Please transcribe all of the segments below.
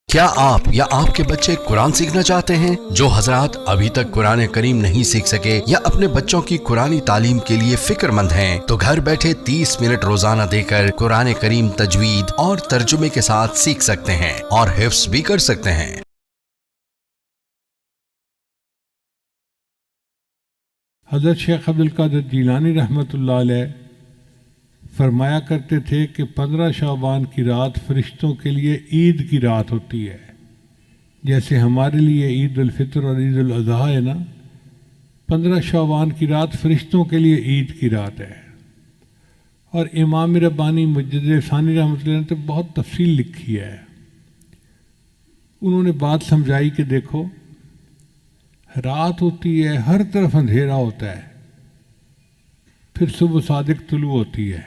کیا آپ یا آپ کے بچے قرآن سیکھنا چاہتے ہیں؟ جو حضرات ابھی تک قرآن کریم نہیں سیکھ سکے یا اپنے بچوں کی قرآنی تعلیم کے لیے فکر مند ہیں تو گھر بیٹھے 30 منٹ روزانہ دے کر قرآن کریم تجوید اور ترجمے کے ساتھ سیکھ سکتے ہیں اور حفظ بھی کر سکتے ہیں۔ حضرت شیخ عبدالقادر جیلانی رحمۃ اللہ علیہ فرمایا کرتے تھے کہ 15 شعبان کی رات فرشتوں کے لیے عید کی رات ہوتی ہے، جیسے ہمارے لیے عید الفطر اور عید الاضحیٰ ہے نا۔ 15 شعبان کی رات فرشتوں کے لیے عید کی رات ہے۔ اور امام ربانی مجدد ثانی رحمۃ اللہ نے تو بہت تفصیل لکھی ہے۔ انہوں نے بات سمجھائی کہ دیکھو، رات ہوتی ہے، ہر طرف اندھیرا ہوتا ہے، پھر صبح صادق طلوع ہوتی ہے،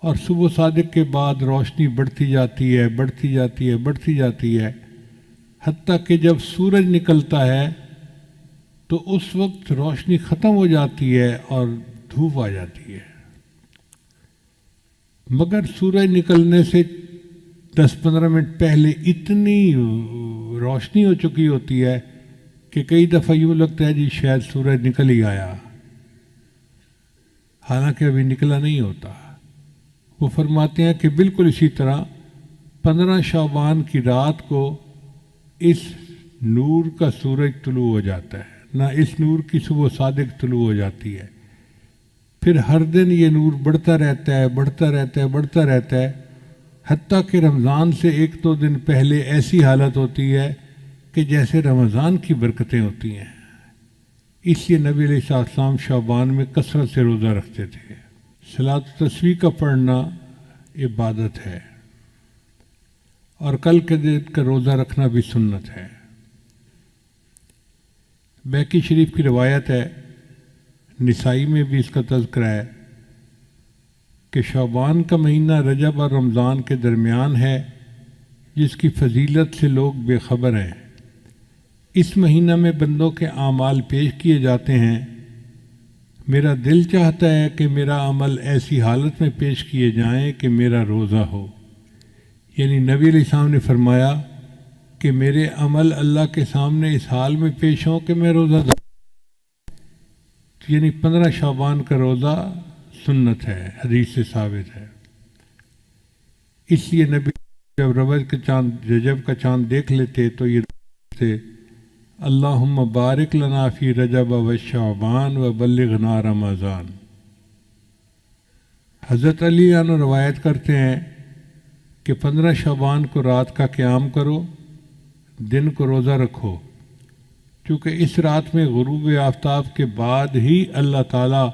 اور صبح صادق کے بعد روشنی بڑھتی جاتی ہے، بڑھتی جاتی ہے، بڑھتی جاتی ہے، حتیٰ کہ جب سورج نکلتا ہے تو اس وقت روشنی ختم ہو جاتی ہے اور دھوپ آ جاتی ہے۔ مگر سورج نکلنے سے 10-15 منٹ پہلے اتنی روشنی ہو چکی ہوتی ہے کہ کئی دفعہ یوں لگتا ہے جی شاید سورج نکل ہی آیا، حالانکہ ابھی نکلا نہیں ہوتا۔ وہ فرماتے ہیں کہ بالکل اسی طرح 15 شعبان کی رات کو اس نور کا سورج طلوع ہو جاتا ہے، نہ اس نور کی صبح صادق طلوع ہو جاتی ہے، پھر ہر دن یہ نور بڑھتا رہتا ہے، بڑھتا رہتا ہے، بڑھتا رہتا ہے، حتیٰ کہ رمضان سے 1-2 دن پہلے ایسی حالت ہوتی ہے کہ جیسے رمضان کی برکتیں ہوتی ہیں۔ اس لیے نبی علیہ السلام شعبان میں کثرت سے روزہ رکھتے تھے۔ صلاۃ و تسبیح کا پڑھنا عبادت ہے، اور کل کے دن کا روزہ رکھنا بھی سنت ہے۔ بیکی شریف کی روایت ہے، نسائی میں بھی اس کا تذکرہ ہے کہ شعبان کا مہینہ رجب اور رمضان کے درمیان ہے، جس کی فضیلت سے لوگ بے خبر ہیں۔ اس مہینہ میں بندوں کے اعمال پیش کیے جاتے ہیں۔ میرا دل چاہتا ہے کہ میرا عمل ایسی حالت میں پیش کیے جائیں کہ میرا روزہ ہو، یعنی نبی علیہ السلام نے فرمایا کہ میرے عمل اللہ کے سامنے اس حال میں پیش ہوں کہ میں روزہ دار، یعنی 15 شعبان کا روزہ سنت ہے، حدیث سے ثابت ہے۔ اس لیے نبی جب رجب کا چاند دیکھ لیتے تو یہ تھے، اللہم بارک لنا فی رجب و شعبان و بلغنا رمضان۔ حضرت علی عنہ روایت کرتے ہیں کہ 15 شعبان کو رات کا قیام کرو، دن کو روزہ رکھو، چونکہ اس رات میں غروب آفتاب کے بعد ہی اللہ تعالیٰ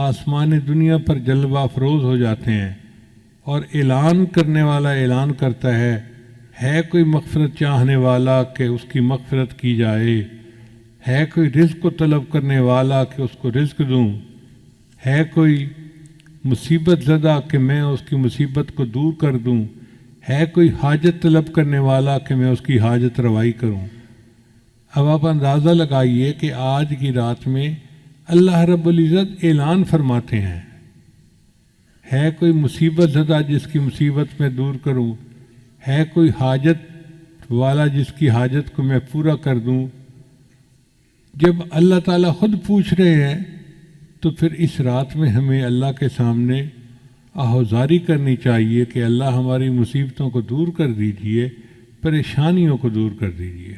آسمان دنیا پر جلوہ افروز ہو جاتے ہیں، اور اعلان کرنے والا اعلان کرتا ہے کوئی مغفرت چاہنے والا کہ اس کی مغفرت کی جائے، ہے کوئی رزق کو طلب کرنے والا کہ اس کو رزق دوں، ہے کوئی مصیبت زدہ کہ میں اس کی مصیبت کو دور کر دوں، ہے کوئی حاجت طلب کرنے والا کہ میں اس کی حاجت روائی کروں۔ اب آپ اندازہ لگائیے کہ آج کی رات میں اللہ رب العزت اعلان فرماتے ہیں، ہے کوئی مصیبت زدہ جس کی مصیبت میں دور کروں، ہے کوئی حاجت والا جس کی حاجت کو میں پورا کر دوں۔ جب اللہ تعالیٰ خود پوچھ رہے ہیں تو پھر اس رات میں ہمیں اللہ کے سامنے آہوزاری کرنی چاہیے کہ اللہ ہماری مصیبتوں کو دور کر دیجئے، پریشانیوں کو دور کر دیجئے۔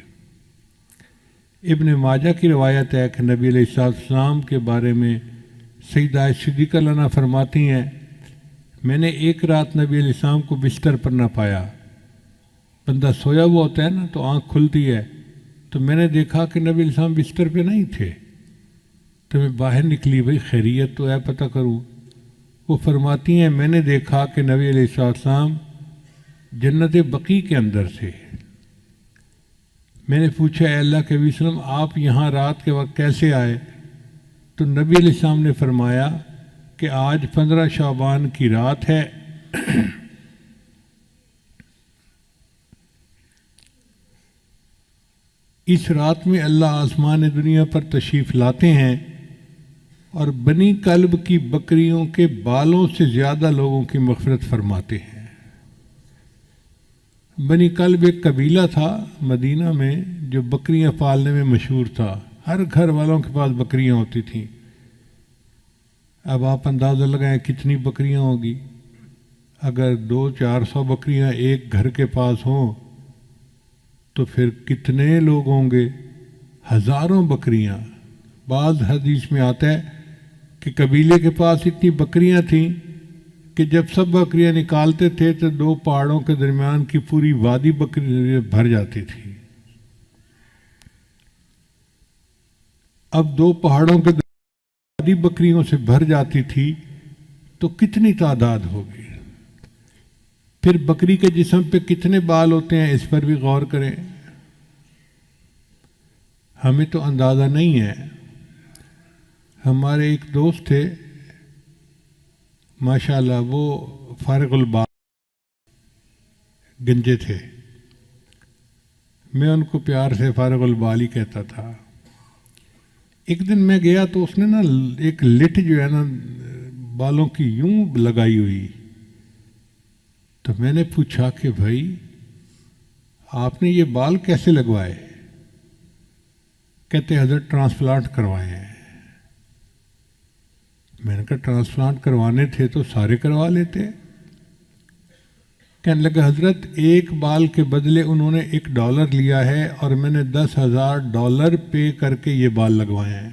ابن ماجہ کی روایت ہے کہ نبی علیہ السلام کے بارے میں سیدہ صدیقہ لنا فرماتی ہیں، میں نے ایک رات نبی علیہ السلام کو بستر پر نہ پایا۔ بندہ سویا ہوا ہوتا ہے نا تو آنکھ کھلتی ہے، تو میں نے دیکھا کہ نبی علیہ السلام بستر پہ نہیں تھے، تو میں باہر نکلی، بھائی خیریت تو ہے پتہ کروں۔ وہ فرماتی ہیں میں نے دیکھا کہ نبی علیہ السلام جنت بقیع کے اندر تھے۔ میں نے پوچھا اے اللہ کے نبی وسلم آپ یہاں رات کے وقت کیسے آئے؟ تو نبی علیہ السلام نے فرمایا کہ آج 15 شعبان کی رات ہے، اس رات میں اللہ آسمان دنیا پر تشریف لاتے ہیں اور بنی کلب کی بکریوں کے بالوں سے زیادہ لوگوں کی مغفرت فرماتے ہیں۔ بنی کلب ایک قبیلہ تھا مدینہ میں جو بکریاں پالنے میں مشہور تھا، ہر گھر والوں کے پاس بکریاں ہوتی تھیں۔ اب آپ اندازہ لگائیں کتنی بکریاں ہوگی، اگر 200-400 بکریاں ایک گھر کے پاس ہوں تو پھر کتنے لوگ ہوں گے؟ ہزاروں بکریاں۔ بعض حدیث میں آتا ہے کہ قبیلے کے پاس اتنی بکریاں تھیں کہ جب سب بکریاں نکالتے تھے تو 2 پہاڑوں کے درمیان کی پوری وادی بکری بھر جاتی تھی۔ اب 2 پہاڑوں کے وادی بکریوں سے بھر جاتی تھی تو کتنی تعداد ہوگی؟ پھر بکری کے جسم پہ کتنے بال ہوتے ہیں اس پر بھی غور کریں۔ ہمیں تو اندازہ نہیں ہے۔ ہمارے ایک دوست تھے ماشاءاللہ، وہ فارغ البال گنجے تھے، میں ان کو پیار سے فارغ البال ہی کہتا تھا۔ ایک دن میں گیا تو اس نے نا ایک لٹ جو ہے نا بالوں کی یوں لگائی ہوئی، تو میں نے پوچھا کہ بھائی آپ نے یہ بال کیسے لگوائے؟ کہتے حضرت ٹرانسپلانٹ کروائے ہیں۔ میں نے کہا ٹرانسپلانٹ کروانے تھے تو سارے کروا لیتے۔ کہنے لگا حضرت ایک بال کے بدلے انہوں نے $1 لیا ہے اور میں نے $10,000 پے کر کے یہ بال لگوائے ہیں،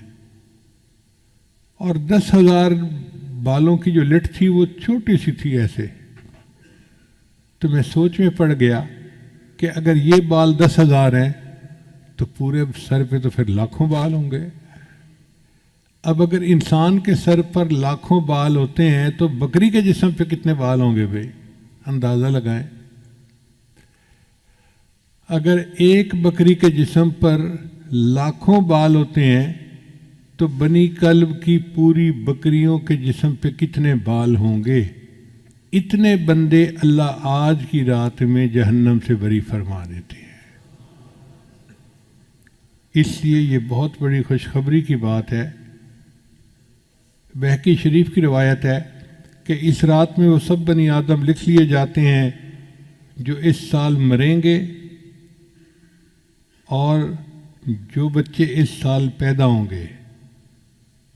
اور 10,000 بالوں کی جو لٹ تھی وہ چھوٹی سی تھی ایسے۔ تو میں سوچ میں پڑ گیا کہ اگر یہ بال 10,000 ہیں تو پورے سر پہ تو پھر لاکھوں بال ہوں گے۔ اب اگر انسان کے سر پر لاکھوں بال ہوتے ہیں تو بکری کے جسم پہ کتنے بال ہوں گے بھائی؟ اندازہ لگائیں۔ اگر ایک بکری کے جسم پر لاکھوں بال ہوتے ہیں تو بنی کلب کی پوری بکریوں کے جسم پہ کتنے بال ہوں گے؟ اتنے بندے اللہ آج کی رات میں جہنم سے بری فرما دیتے ہیں۔ اس لیے یہ بہت بڑی خوشخبری کی بات ہے۔ بہقی شریف کی روایت ہے کہ اس رات میں وہ سب بنی آدم لکھ لیے جاتے ہیں جو اس سال مریں گے اور جو بچے اس سال پیدا ہوں گے۔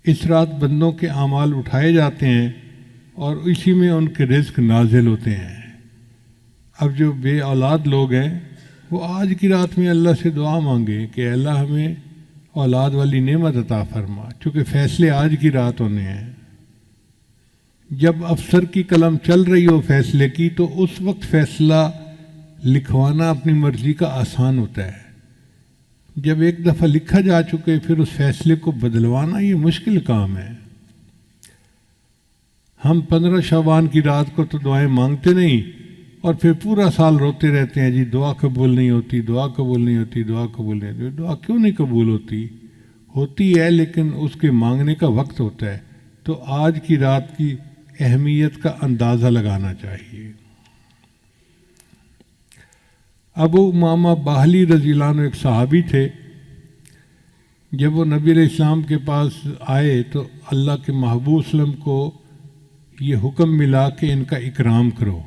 اس رات بندوں کے اعمال اٹھائے جاتے ہیں اور اسی میں ان کے رزق نازل ہوتے ہیں۔ اب جو بے اولاد لوگ ہیں وہ آج کی رات میں اللہ سے دعا مانگیں کہ اللہ ہمیں اولاد والی نعمت عطا فرما، چونکہ فیصلے آج کی رات ہونے ہیں۔ جب افسر کی قلم چل رہی ہو فیصلے کی تو اس وقت فیصلہ لکھوانا اپنی مرضی کا آسان ہوتا ہے۔ جب ایک دفعہ لکھا جا چکے پھر اس فیصلے کو بدلوانا یہ مشکل کام ہے۔ ہم 15 شعبان کی رات کو تو دعائیں مانگتے نہیں اور پھر پورا سال روتے رہتے ہیں جی دعا قبول نہیں ہوتی، دعا قبول نہیں ہوتی، دعا قبول نہیں ہوتی۔ دعا کیوں نہیں قبول ہوتی؟ ہوتی ہے لیکن اس کے مانگنے کا وقت ہوتا ہے۔ تو آج کی رات کی اہمیت کا اندازہ لگانا چاہیے۔ ابو امامہ باہلی رضی اللہ عنہ ایک صحابی تھے۔ جب وہ نبی علیہ السلام کے پاس آئے تو اللہ کے محبوب صلی اللہ علیہ وسلم کو یہ حکم ملا کہ ان کا اکرام کرو،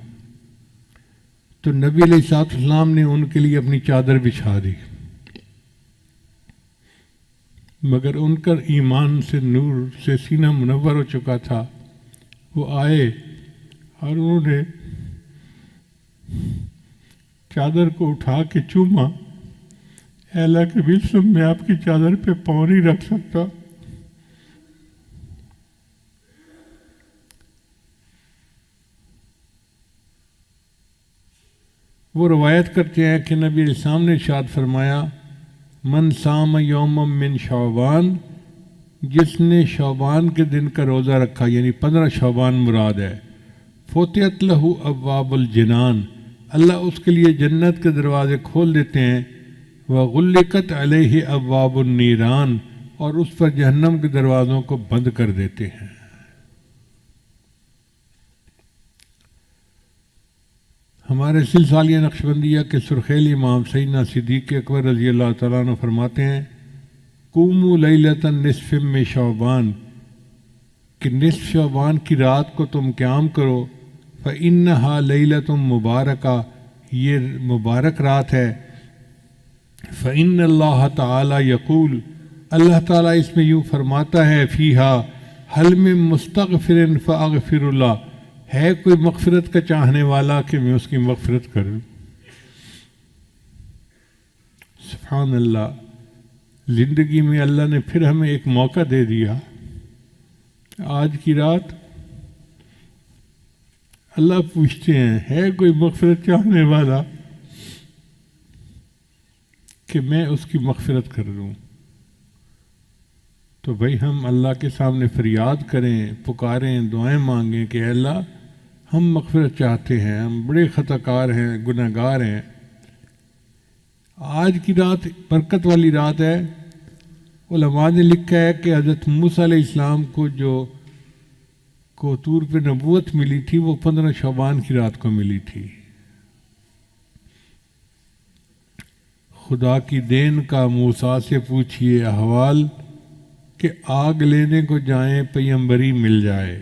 تو نبی علیہ السلام نے ان کے لیے اپنی چادر بچھا دی، مگر ان کا ایمان سے نور سے سینہ منور ہو چکا تھا۔ وہ آئے اور انہوں نے چادر کو اٹھا کے چوما، اے اللہ کے نبی صلی میں آپ کی چادر پہ پاؤں نہیں رکھ سکتا۔ وہ روایت کرتے ہیں کہ نبی علیہ السلام نے ارشاد فرمایا، من صام یوم من شعبان، جس نے شعبان کے دن کا روزہ رکھا، یعنی 15 شعبان مراد ہے، فتحت لہ ابواب الجنان، اللہ اس کے لیے جنت کے دروازے کھول دیتے ہیں، وغلقت علیہ ابواب النیران، اور اس پر جہنم کے دروازوں کو بند کر دیتے ہیں۔ ہمارے سلسلہ نقشبندیہ کے سرخیل امام سیدنا صدیق اکبر رضی اللہ تعالیٰ عنہ فرماتے ہیں، قوموا لیلۃ نصف من شعبان، کہ نصف شعبان کی رات کو تم قیام کرو، فإنہا لیلۃ مبارکہ، یہ مبارک رات ہے۔ فإن اللہ تعالی یقول، اللہ تعالیٰ اس میں یوں فرماتا ہے، فیہا حل من مستغفر فاغفر اللہ، ہے کوئی مغفرت کا چاہنے والا کہ میں اس کی مغفرت کروں۔ سبحان اللہ، زندگی میں اللہ نے پھر ہمیں ایک موقع دے دیا۔ آج کی رات اللہ پوچھتے ہیں، ہے کوئی مغفرت چاہنے والا کہ میں اس کی مغفرت کر دوں؟ تو بھائی ہم اللہ کے سامنے فریاد کریں، پکاریں، دعائیں مانگیں کہ اے اللہ ہم مغفرت چاہتے ہیں، ہم بڑے خطا کار ہیں، گناہ گار ہیں۔ آج کی رات برکت والی رات ہے۔ علماء نے لکھا ہے کہ حضرت موسیٰ علیہ السلام کو طور پہ نبوت ملی تھی، وہ 15 شعبان کی رات کو ملی تھی۔ خدا کی دین کا موسیٰ سے پوچھئے احوال، کہ آگ لینے کو جائیں پیمبری مل جائے۔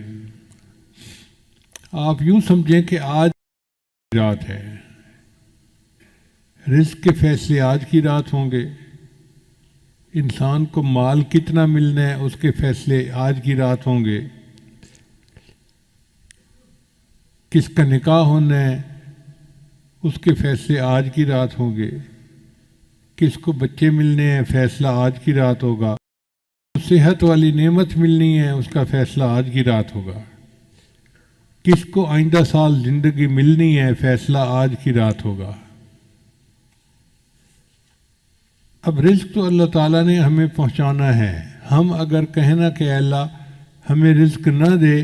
آپ یوں سمجھیں کہ آج رات ہے، رزق کے فیصلے آج کی رات ہوں گے، انسان کو مال کتنا ملنا ہے اس کے فیصلے آج کی رات ہوں گے، کس کا نکاح ہونا ہے اس کے فیصلے آج کی رات ہوں گے، کس کو بچے ملنے ہیں فیصلہ آج کی رات ہوگا، صحت والی نعمت ملنی ہے اس کا فیصلہ آج کی رات ہوگا، کس کو آئندہ سال زندگی ملنی ہے فیصلہ آج کی رات ہوگا۔ اب رزق تو اللہ تعالیٰ نے ہمیں پہنچانا ہے، ہم اگر کہنا کہ اے اللہ ہمیں رزق نہ دے،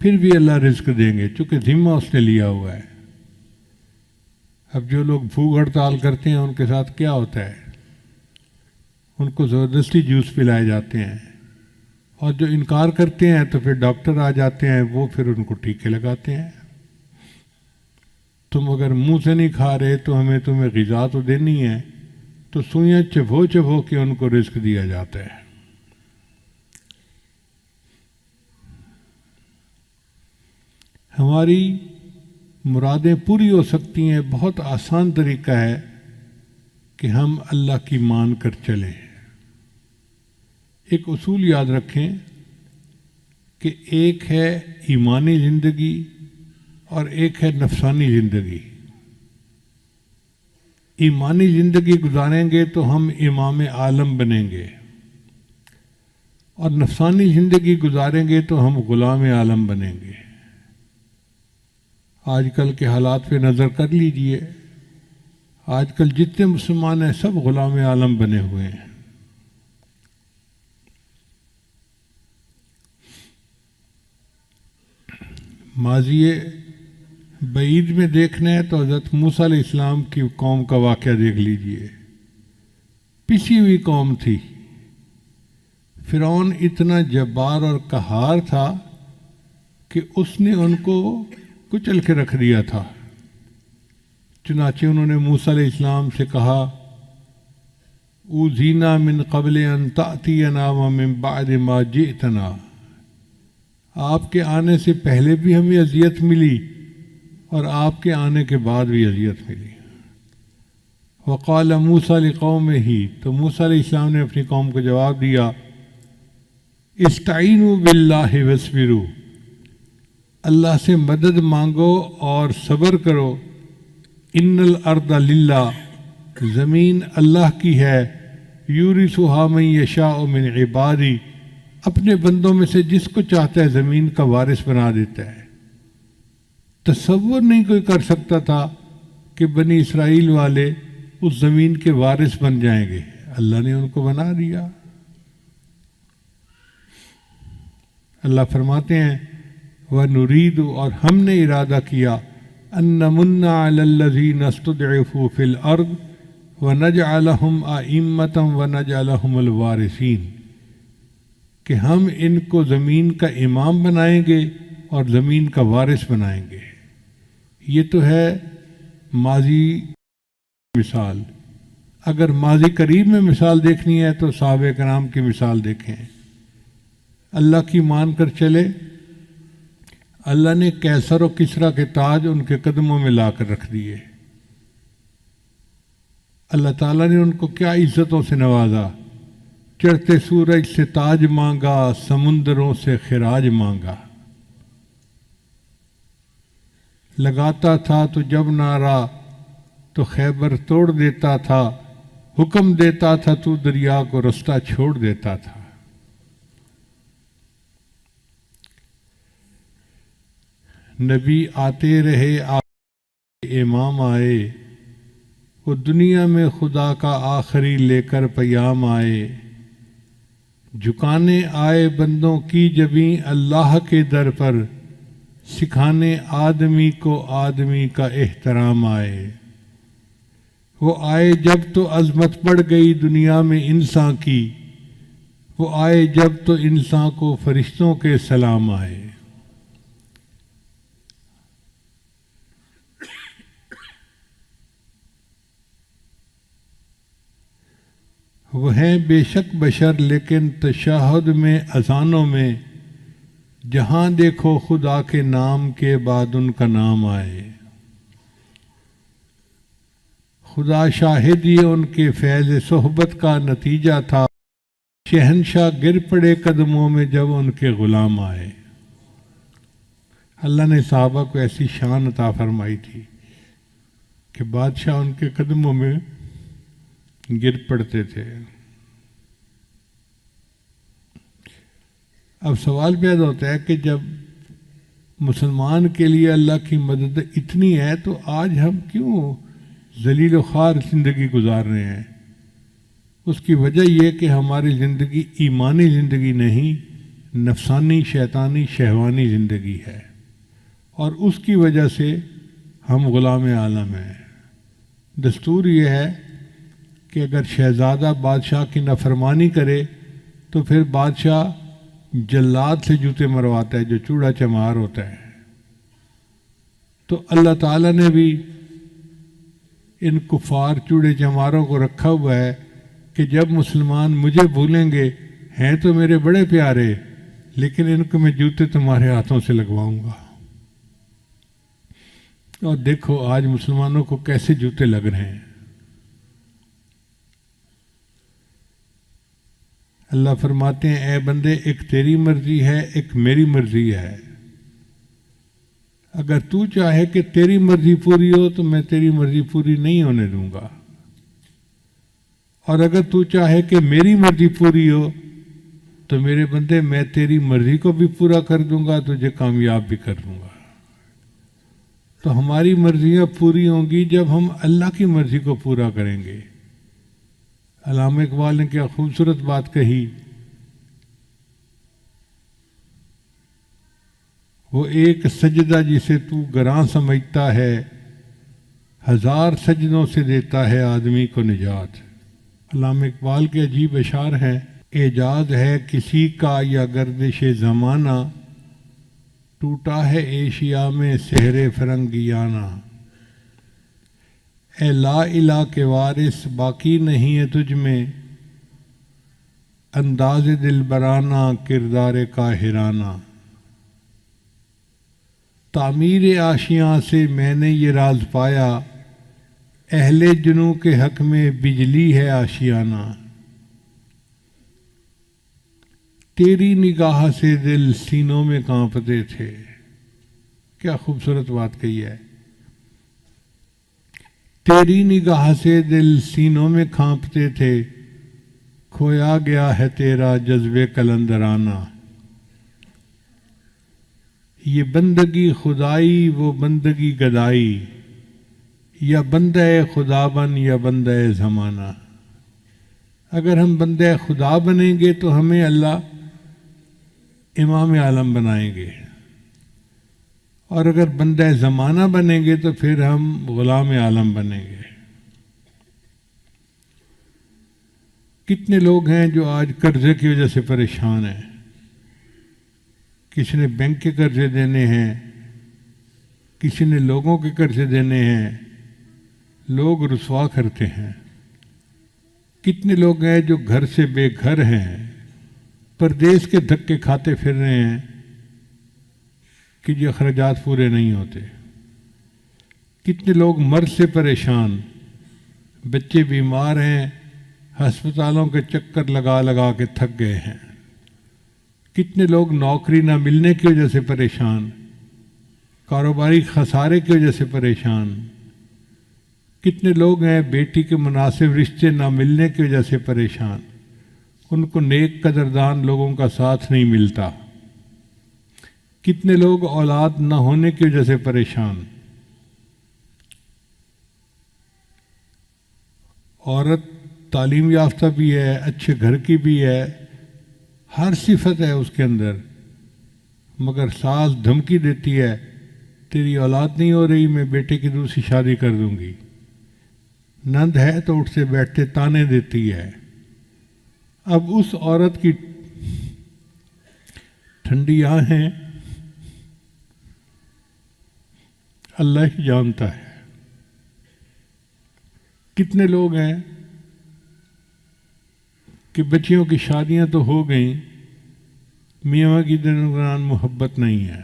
پھر بھی اللہ رزق دیں گے، چونکہ ذمہ اس نے لیا ہوا ہے۔ اب جو لوگ بھوک ہڑتال کرتے ہیں ان کے ساتھ کیا ہوتا ہے؟ ان کو زبردستی جوس پلائے جاتے ہیں، اور جو انکار کرتے ہیں تو پھر ڈاکٹر آ جاتے ہیں، وہ پھر ان کو ٹیکے لگاتے ہیں۔ تم اگر منہ سے نہیں کھا رہے تو ہمیں تمہیں غذا تو دینی ہے، تو سوئیاں چبھو چبھو کے ان کو رزق دیا جاتا ہے۔ ہماری مرادیں پوری ہو سکتی ہیں، بہت آسان طریقہ ہے کہ ہم اللہ کی مان کر چلیں۔ ایک اصول یاد رکھیں کہ ایک ہے ایمانی زندگی اور ایک ہے نفسانی زندگی۔ ایمانی زندگی گزاریں گے تو ہم امام عالم بنیں گے، اور نفسانی زندگی گزاریں گے تو ہم غلام عالم بنیں گے۔ آج کل کے حالات پہ نظر کر لیجئے، آج کل جتنے مسلمان ہیں سب غلام عالم بنے ہوئے ہیں۔ ماضی بعید میں دیکھنا ہے تو حضرت موسیٰ علیہ السلام کی قوم کا واقعہ دیکھ لیجئے، پسی ہوئی قوم تھی، فرعون اتنا جبار اور قہار تھا کہ اس نے ان کو کچل کے رکھ دیا تھا۔ چنانچہ انہوں نے موسیٰ علیہ السلام سے کہا، اوذینا من قبل ان تأتینا ومن بعد ما جئتنا، آپ کے آنے سے پہلے بھی ہمیں اذیت ملی اور آپ کے آنے کے بعد بھی اذیت ملی۔ وقال موسیٰ لقومہ، تو موسیٰ علیہ السلام نے اپنی قوم کو جواب دیا، استعینوا باللہ واصبروا، اللہ سے مدد مانگو اور صبر کرو، ان الارض للہ، زمین اللہ کی ہے، یورثھا من یشاء من عبادی، اپنے بندوں میں سے جس کو چاہتا ہے زمین کا وارث بنا دیتا ہے۔ تصور نہیں کوئی کر سکتا تھا کہ بنی اسرائیل والے اس زمین کے وارث بن جائیں گے، اللہ نے ان کو بنا دیا۔ اللہ فرماتے ہیں، وَنُرِيدُ، اور ہم نے ارادہ کیا، أَن نَمُنَّ عَلَى الَّذِينَ اسْتُضْعِفُوا فِي الْأَرْضِ وَنَجْعَلَهُمْ أَئِمَّةً وَنَجْعَلَهُمُ الْوَارِثِينَ، کہ ہم ان کو زمین کا امام بنائیں گے اور زمین کا وارث بنائیں گے۔ یہ تو ہے ماضی مثال۔ اگر ماضی قریب میں مثال دیکھنی ہے تو صحابہ کرام کی مثال دیکھیں، اللہ کی مان کر چلے، اللہ نے کیسر و کسریٰ کے تاج ان کے قدموں میں لا کر رکھ دیے، اللہ تعالیٰ نے ان کو کیا عزتوں سے نوازا. چڑھتے سورج سے تاج مانگا، سمندروں سے خراج مانگا. لگاتا تھا تو جب نعرہ تو خیبر توڑ دیتا تھا، حکم دیتا تھا تو دریا کو رستہ چھوڑ دیتا تھا. نبی آتے رہے، امام آئے، وہ دنیا میں خدا کا آخری لے کر پیام آئے. جھکانے آئے بندوں کی جبیں اللہ کے در پر، سکھانے آدمی کو آدمی کا احترام آئے. وہ آئے جب تو عظمت بڑھ گئی دنیا میں انسان کی، وہ آئے جب تو انسان کو فرشتوں کے سلام آئے. وہ ہیں بے شک بشر لیکن تشہد میں اذانوں میں، جہاں دیکھو خدا کے نام کے بعد ان کا نام آئے. خدا شاہد یہ ان کے فیض صحبت کا نتیجہ تھا، شہنشاہ گر پڑے قدموں میں جب ان کے غلام آئے. اللہ نے صحابہ کو ایسی شان عطا فرمائی تھی کہ بادشاہ ان کے قدموں میں گر پڑتے تھے. اب سوال پیدا ہوتا ہے کہ جب مسلمان کے لیے اللہ کی مدد اتنی ہے تو آج ہم کیوں ذلیل و خوار زندگی گزار رہے ہیں؟ اس کی وجہ یہ کہ ہماری زندگی ایمانی زندگی نہیں، نفسانی شیطانی شہوانی زندگی ہے، اور اس کی وجہ سے ہم غلام عالم ہیں. دستور یہ ہے کہ اگر شہزادہ بادشاہ کی نافرمانی کرے تو پھر بادشاہ جلاد سے جوتے مرواتا ہے، جو چوڑا چمار ہوتا ہے. تو اللہ تعالیٰ نے بھی ان کفار چوڑے چماروں کو رکھا ہوا ہے کہ جب مسلمان مجھے بھولیں گے، ہیں تو میرے بڑے پیارے، لیکن ان کو میں جوتے تمہارے ہاتھوں سے لگواؤں گا. اور دیکھو آج مسلمانوں کو کیسے جوتے لگ رہے ہیں. اللہ فرماتے ہیں اے بندے، ایک تیری مرضی ہے، ایک میری مرضی ہے. اگر تو چاہے کہ تیری مرضی پوری ہو تو میں تیری مرضی پوری نہیں ہونے دوں گا، اور اگر تو چاہے کہ میری مرضی پوری ہو تو میرے بندے میں تیری مرضی کو بھی پورا کر دوں گا، تجھے کامیاب بھی کر دوں گا. تو ہماری مرضیاں پوری ہوں گی جب ہم اللہ کی مرضی کو پورا کریں گے. علامہ اقبال نے کیا خوبصورت بات کہی، وہ ایک سجدہ جسے تو گراں سمجھتا ہے، ہزار سجدوں سے دیتا ہے آدمی کو نجات. علامہ اقبال کے عجیب اشعار ہیں، اعجاز ہے کسی کا یا گردش زمانہ، ٹوٹا ہے ایشیا میں سحر فرنگیانہ. اے لا الہ کے وارث باقی نہیں ہے تجھ میں، انداز دلبرانہ کردار قاہرانہ. تعمیر آشیاں سے میں نے یہ راز پایا، اہل جنوں کے حق میں بجلی ہے آشیانہ. تیری نگاہ سے دل سینوں میں کانپتے تھے. کیا خوبصورت بات کہی ہے. تیری نگاہ سے دل سینوں میں کانپتے تھے، کھویا گیا ہے تیرا جذبے قلندرانہ. یہ بندگی خدائی وہ بندگی گدائی، یا بندہ خدا بن یا بندہ زمانہ. اگر ہم بندہ خدا بنیں گے تو ہمیں اللہ امام عالم بنائیں گے، اور اگر بندہ زمانہ بنیں گے تو پھر ہم غلام عالم بنیں گے. کتنے لوگ ہیں جو آج قرضے کی وجہ سے پریشان ہیں. کسی نے بینک کے قرضے دینے ہیں، کسی نے لوگوں کے قرضے دینے ہیں، لوگ رسوا کرتے ہیں. کتنے لوگ ہیں جو گھر سے بے گھر ہیں، پردیس کے دھکے کھاتے پھر رہے ہیں کہ یہ اخراجات پورے نہیں ہوتے. کتنے لوگ مرض سے پریشان، بچے بیمار ہیں، ہسپتالوں کے چکر لگا لگا کے تھک گئے ہیں۔ کتنے لوگ نوکری نہ ملنے کی وجہ سے پریشان، کاروباری خسارے کی وجہ سے پریشان۔ کتنے لوگ ہیں بیٹی کے مناسب رشتے نہ ملنے کی وجہ سے پریشان، ان کو نیک قدردان لوگوں کا ساتھ نہیں ملتا۔ کتنے لوگ اولاد نہ ہونے کی وجہ سے پریشان۔ عورت تعلیم یافتہ بھی ہے، اچھے گھر کی بھی ہے، ہر صفت ہے اس کے اندر، مگر ساس دھمکی دیتی ہے تیری اولاد نہیں ہو رہی، میں بیٹے کی دوسری شادی کر دوں گی۔ نند ہے تو اٹھتے بیٹھتے تانے دیتی ہے۔ اب اس عورت کی ٹھنڈی آنکھیں اللہ ہی جانتا ہے۔ کتنے لوگ ہیں کہ بچیوں کی شادیاں تو ہو گئیں، میاں کی درمیان محبت نہیں ہے۔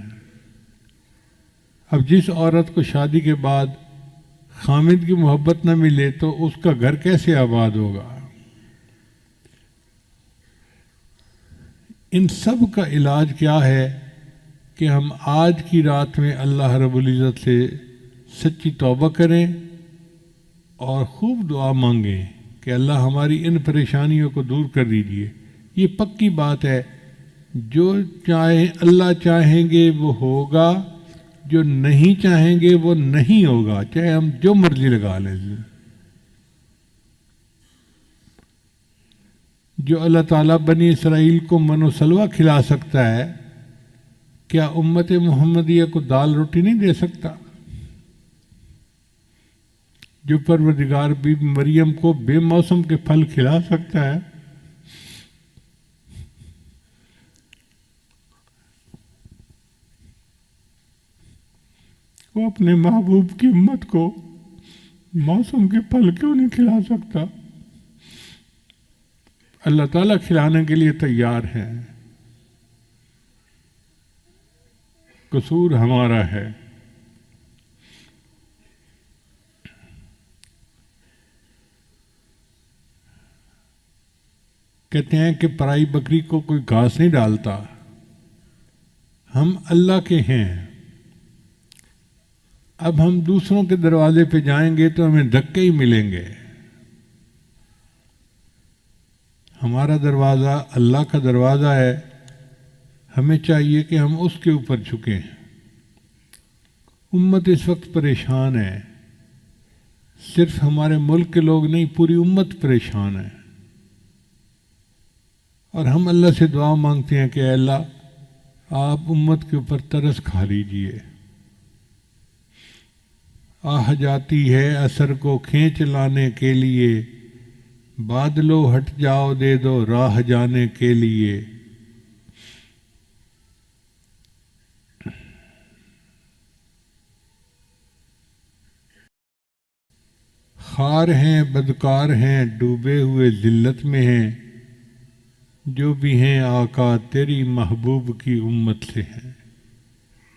اب جس عورت کو شادی کے بعد خامد کی محبت نہ ملے تو اس کا گھر کیسے آباد ہوگا؟ ان سب کا علاج کیا ہے کہ ہم آج کی رات میں اللہ رب العزت سے سچی توبہ کریں اور خوب دعا مانگیں کہ اللہ ہماری ان پریشانیوں کو دور کر دیجیے۔ یہ پکی بات ہے، جو چاہیں اللہ چاہیں گے وہ ہوگا، جو نہیں چاہیں گے وہ نہیں ہوگا، چاہے ہم جو مرضی لگا لیں۔ جو اللہ تعالیٰ بنی اسرائیل کو من و سلوہ کھلا سکتا ہے، کیا امت محمدیہ کو دال روٹی نہیں دے سکتا؟ جو پروردگار بی بی مریم کو بے موسم کے پھل کھلا سکتا ہے، وہ اپنے محبوب کی امت کو موسم کے پھل کیوں نہیں کھلا سکتا؟ اللہ تعالیٰ کھلانے کے لیے تیار ہے، قصور ہمارا ہے۔ کہتے ہیں کہ پرائی بکری کو کوئی گھاس نہیں ڈالتا، ہم اللہ کے ہیں۔ اب ہم دوسروں کے دروازے پہ جائیں گے تو ہمیں دھکے ہی ملیں گے۔ ہمارا دروازہ اللہ کا دروازہ ہے، ہمیں چاہیے کہ ہم اس کے اوپر جھکیں۔ امت اس وقت پریشان ہے، صرف ہمارے ملک کے لوگ نہیں، پوری امت پریشان ہے، اور ہم اللہ سے دعا مانگتے ہیں کہ اے اللہ آپ امت کے اوپر ترس کھا لیجیے۔ آہ جاتی ہے اثر کو کھینچ لانے کے لیے، بادلو ہٹ جاؤ دے دو راہ جانے کے لیے۔ خار ہیں بدکار ہیں ڈوبے ہوئے ذلت میں ہیں، جو بھی ہیں آقا تیری محبوب کی امت سے ہیں۔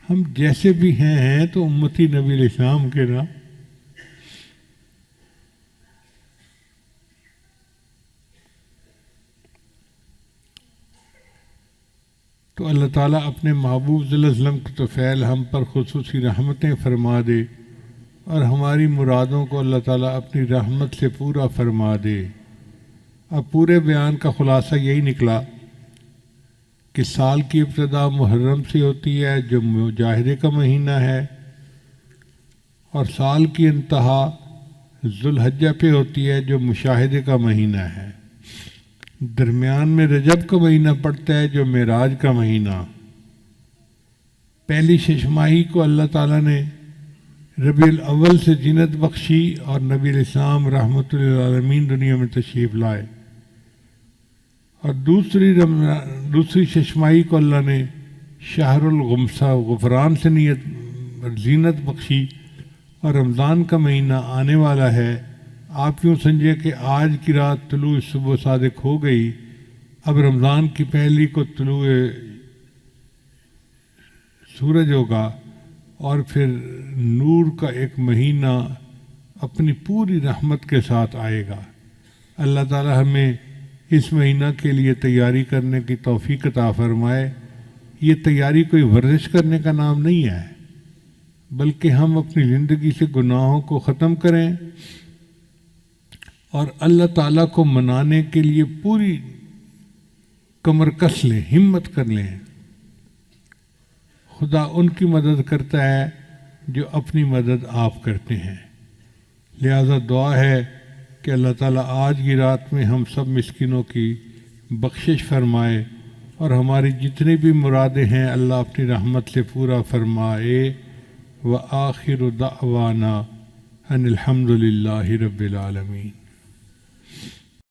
ہم جیسے بھی ہیں تو امتی نبی علیہ السلام کے نا۔ تو اللہ تعالیٰ اپنے محبوب صلی اللہ علیہ وسلم کی توفیل ہم پر خصوصی رحمتیں فرما دے، اور ہماری مرادوں کو اللہ تعالیٰ اپنی رحمت سے پورا فرما دے۔ اب پورے بیان کا خلاصہ یہی نکلا کہ سال کی ابتدا محرم سے ہوتی ہے جو مجاہدے کا مہینہ ہے، اور سال کی انتہا ذوالحجہ پہ ہوتی ہے جو مشاہدے کا مہینہ ہے۔ درمیان میں رجب کا مہینہ پڑتا ہے جو معراج کا مہینہ۔ پہلی ششماہی کو اللہ تعالیٰ نے ربیع الاول سے زینت بخشی، اور نبی علیہ السلام رحمۃ للعالمین دنیا میں تشریف لائے، اور دوسری ششماہی کو اللہ نے شہر الغمسہ غفران سے زینت بخشی، اور رمضان کا مہینہ آنے والا ہے۔ آپ یوں سمجھے کہ آج کی رات طلوع صبح صادق ہو گئی، اب رمضان کی پہلی کو طلوع سورج ہوگا، اور پھر نور کا ایک مہینہ اپنی پوری رحمت کے ساتھ آئے گا۔ اللہ تعالی ہمیں اس مہینہ کے لیے تیاری کرنے کی توفیق عطا فرمائے۔ یہ تیاری کوئی ورزش کرنے کا نام نہیں ہے، بلکہ ہم اپنی زندگی سے گناہوں کو ختم کریں اور اللہ تعالیٰ کو منانے کے لیے پوری کمر کس لیں، ہمت کر لیں۔ خدا ان کی مدد کرتا ہے جو اپنی مدد آپ کرتے ہیں۔ لہذا دعا ہے کہ اللہ تعالیٰ آج کی رات میں ہم سب مسکینوں کی بخشش فرمائے اور ہماری جتنی بھی مرادیں ہیں اللہ اپنی رحمت سے پورا فرمائے۔ وآخر دعوانا ان الحمد للہ رب العالمین۔